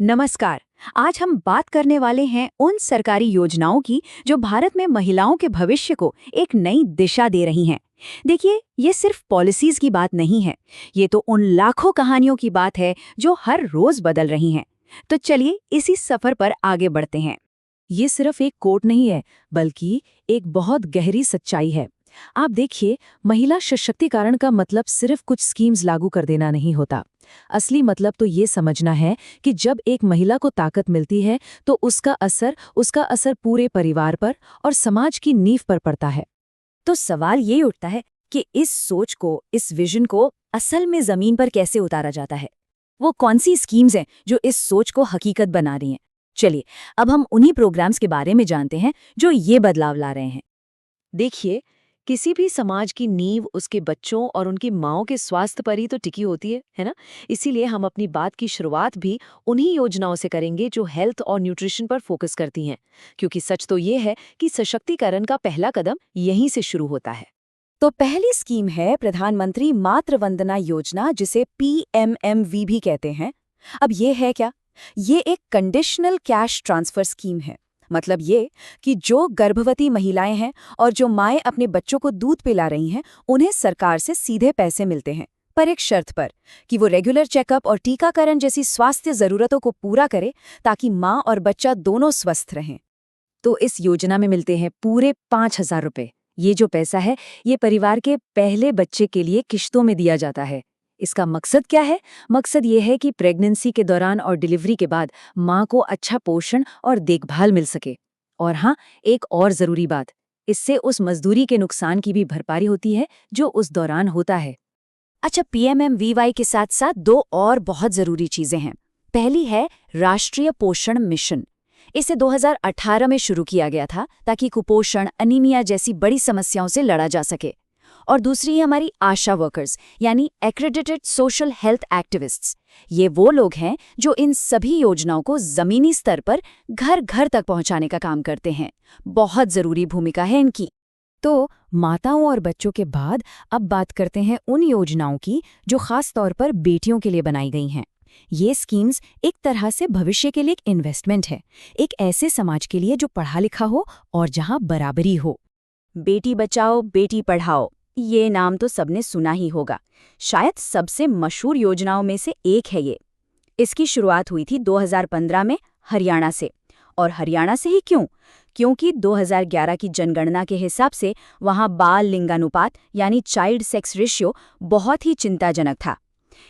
नमस्कार। आज हम बात करने वाले हैं उन सरकारी योजनाओं की जो भारत में महिलाओं के भविष्य को एक नई दिशा दे रही हैं। देखिए, ये सिर्फ पॉलिसीज की बात नहीं है, ये तो उन लाखों कहानियों की बात है जो हर रोज बदल रही हैं। तो चलिए इसी सफर पर आगे बढ़ते हैं। ये सिर्फ एक कोट नहीं है, बल्कि एक बहुत गहरी सच्चाई है। आप देखिए, महिला सशक्तिकरण का मतलब सिर्फ कुछ स्कीम्स लागू कर देना नहीं होता। असली मतलब तो ये समझना है कि जब एक महिला को ताकत मिलती है तो उसका असर पूरे परिवार पर और समाज की नींव पर पड़ता है। तो सवाल ये उठता है कि इस सोच को, इस विजन को असल में जमीन पर कैसे उतारा जाता है। वो कौन सी स्कीम्स हैं जो इस सोच को हकीकत बना रही हैं। चलिए, अब हम उन्हीं प्रोग्राम्स के बारे में जानते हैं जो ये बदलाव ला रहे हैं। देखिए, किसी भी समाज की नींव उसके बच्चों और उनकी माँओं के स्वास्थ्य पर ही तो टिकी होती है ना? इसीलिए हम अपनी बात की शुरुआत भी उन्हीं योजनाओं से करेंगे जो हेल्थ और न्यूट्रिशन पर फोकस करती हैं, क्योंकि सच तो ये है कि सशक्तिकरण का पहला कदम यहीं से शुरू होता है। तो पहली स्कीम है प्रधानमंत्री मातृ वंदना योजना, जिसे PMMV भी कहते हैं। अब ये है क्या? ये एक कंडीशनल कैश ट्रांसफर स्कीम है। मतलब ये कि जो गर्भवती महिलाएं हैं और जो माएं अपने बच्चों को दूध पिला रही हैं, उन्हें सरकार से सीधे पैसे मिलते हैं, पर एक शर्त पर, कि वो रेगुलर चेकअप और टीकाकरण जैसी स्वास्थ्य जरूरतों को पूरा करे, ताकि माँ और बच्चा दोनों स्वस्थ रहें। तो इस योजना में मिलते हैं पूरे 5,000 रुपए। ये जो पैसा है, ये परिवार के पहले बच्चे के लिए किश्तों में दिया जाता है। इसका मकसद क्या है? मकसद ये है कि प्रेगनेंसी के दौरान और डिलीवरी के बाद माँ को अच्छा पोषण और देखभाल मिल सके। और हाँ, एक और ज़रूरी बात, इससे उस मजदूरी के नुकसान की भी भरपाई होती है जो उस दौरान होता है। अच्छा, PMMVY के साथ साथ दो और बहुत जरूरी चीजें हैं। पहली है राष्ट्रीय पोषण मिशन। इसे 2018 में शुरू किया गया था ताकि कुपोषण, अनीमिया जैसी बड़ी समस्याओं से लड़ा जा सके। और दूसरी है हमारी आशा वर्कर्स, यानी एक्रेडिटेड सोशल हेल्थ एक्टिविस्ट्स। ये वो लोग हैं जो इन सभी योजनाओं को जमीनी स्तर पर घर घर तक पहुंचाने का काम करते हैं। बहुत जरूरी भूमिका है इनकी। तो माताओं और बच्चों के बाद अब बात करते हैं उन योजनाओं की जो खास तौर पर बेटियों के लिए बनाई गई हैं। ये स्कीम्स एक तरह से भविष्य के लिए एक इन्वेस्टमेंट है, एक ऐसे समाज के लिए जो पढ़ा लिखा हो और जहां बराबरी हो। बेटी बचाओ बेटी पढ़ाओ, ये नाम तो सबने सुना ही होगा। शायद सबसे मशहूर योजनाओं में से एक है ये। इसकी शुरुआत हुई थी 2015 में हरियाणा से। और हरियाणा से ही क्यों? क्योंकि 2011 की जनगणना के हिसाब से वहां बाल लिंगानुपात यानी चाइल्ड सेक्स रेशियो बहुत ही चिंताजनक था।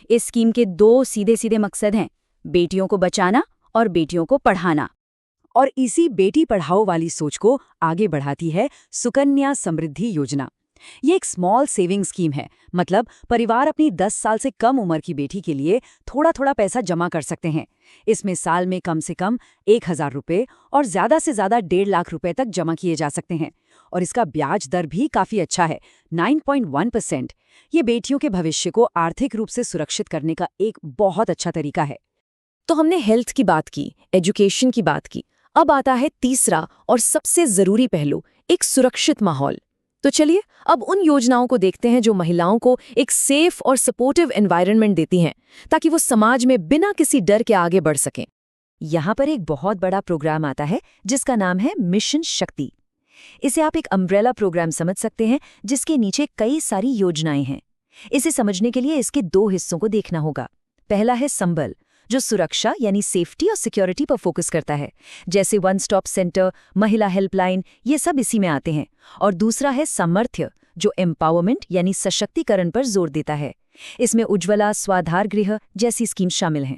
इस स्कीम के दो सीधे सीधे मकसद हैं, बेटियों को बचाना और बेटियों को पढ़ाना। और इसी बेटी पढ़ाओ वाली सोच को आगे बढ़ाती है सुकन्या समृद्धि योजना। ये एक स्मॉल सेविंग स्कीम है। मतलब परिवार अपनी 10 साल से कम उम्र की बेटी के लिए थोड़ा थोड़ा पैसा जमा कर सकते हैं। इसमें साल में कम से कम 1,000 रुपये और ज़्यादा से ज़्यादा 1.5 लाख रुपए तक जमा किए जा सकते हैं। और इसका ब्याज दर भी काफ़ी अच्छा है, 9.1%। ये बेटियों के भविष्य को आर्थिक रूप से सुरक्षित करने का एक बहुत अच्छा तरीका है। तो हमने हेल्थ की बात की, एजुकेशन की बात की। अब आता है तीसरा और सबसे ज़रूरी पहलू, एक सुरक्षित माहौल। तो चलिए अब उन योजनाओं को देखते हैं जो महिलाओं को एक सेफ और सपोर्टिव एनवायरनमेंट देती हैं, ताकि वो समाज में बिना किसी डर के आगे बढ़ सकें। यहाँ पर एक बहुत बड़ा प्रोग्राम आता है जिसका नाम है मिशन शक्ति। इसे आप एक अम्ब्रेला प्रोग्राम समझ सकते हैं, जिसके नीचे कई सारी योजनाएं हैं। इसे समझने के लिए इसके दो हिस्सों को देखना होगा। पहला है संबल, जो सुरक्षा यानी सेफ्टी और सिक्योरिटी पर फोकस करता है, जैसे वन स्टॉप सेंटर, महिला हेल्पलाइन, ये सब इसी में आते हैं। और दूसरा है सामर्थ्य, जो एम्पावरमेंट यानी सशक्तिकरण पर जोर देता है। इसमें उज्ज्वला, स्वाधार गृह जैसी स्कीम शामिल हैं।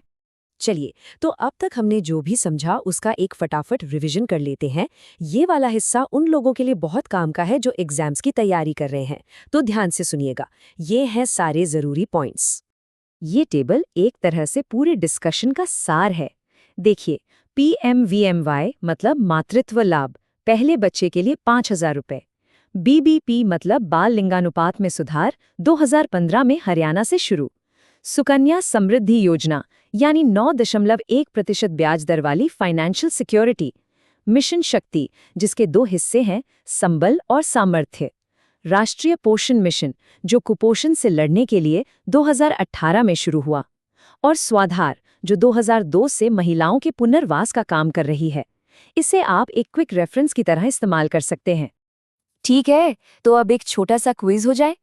चलिए, तो अब तक हमने जो भी समझा उसका एक फटाफट रिवीजन कर लेते हैं। ये वाला हिस्सा उन लोगों के लिए बहुत काम का है जो एग्जाम्स की तैयारी कर रहे हैं। तो ध्यान से सुनिएगा, ये हैं सारे ज़रूरी पॉइंट्स। ये टेबल एक तरह से पूरे डिस्कशन का सार है। देखिए, PMVMY मतलब मातृत्व लाभ, पहले बच्चे के लिए 5,000 रुपये। BBP मतलब बाल लिंगानुपात में सुधार, 2015 में हरियाणा से शुरू। सुकन्या समृद्धि योजना यानी 9.1% ब्याज दर वाली फाइनेंशियल सिक्योरिटी। मिशन शक्ति, जिसके दो हिस्से हैं, संबल और सामर्थ्य। राष्ट्रीय पोषण मिशन, जो कुपोषण से लड़ने के लिए 2018 में शुरू हुआ। और स्वाधार, जो 2002 से महिलाओं के पुनर्वास का काम कर रही है। इसे आप एक क्विक रेफरेंस की तरह इस्तेमाल कर सकते हैं। ठीक है, तो अब एक छोटा सा क्विज हो जाए।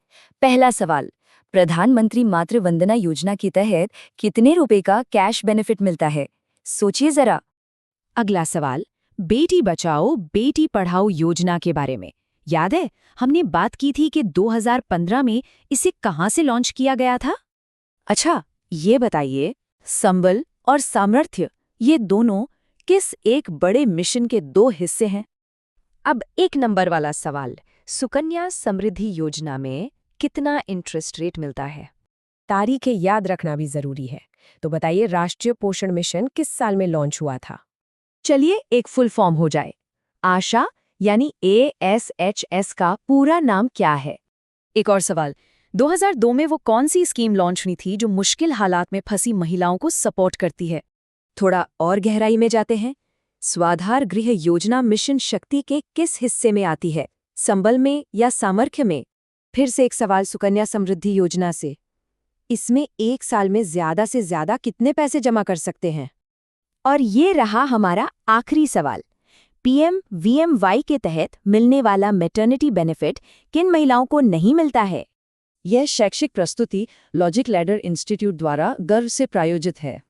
पहला सवाल, प्रधानमंत्री मातृ वंदना योजना के तहत कितने रुपए का कैश बेनिफिट मिलता है? सोचिए जरा। अगला सवाल, बेटी बचाओ बेटी पढ़ाओ योजना के बारे में। याद है, हमने बात की थी कि 2015 में इसे कहाँ से लॉन्च किया गया था? अच्छा, ये बताइए, संबल और सामर्थ्य ये दोनों किस एक बड़े मिशन के दो हिस्से हैं? अब 1 नंबर वाला सवाल, सुकन्या समृद्धि योजना में कितना इंटरेस्ट रेट मिलता है? तारीखें याद रखना भी जरूरी है। तो बताइए, राष्ट्रीय पोषण मिशन किस साल में लॉन्च हुआ था? चलिए एक फुल फॉर्म हो जाए। आशा यानी ASHS का पूरा नाम क्या है? एक और सवाल, 2002 में वो कौन सी स्कीम लॉन्च हुई थी जो मुश्किल हालात में फंसी महिलाओं को सपोर्ट करती है? थोड़ा और गहराई में जाते हैं। स्वाधार गृह योजना मिशन शक्ति के किस हिस्से में आती है? संबल में या सामर्थ्य में? फिर से एक सवाल सुकन्या समृद्धि योजना से, इसमें 1 साल में ज्यादा से ज्यादा कितने पैसे जमा कर सकते हैं? और ये रहा हमारा आखिरी सवाल, PMVMY के तहत मिलने वाला मैटरनिटी बेनिफिट किन महिलाओं को नहीं मिलता है? यह शैक्षिक प्रस्तुति लॉजिक लैडर इंस्टीट्यूट द्वारा गर्व से प्रायोजित है।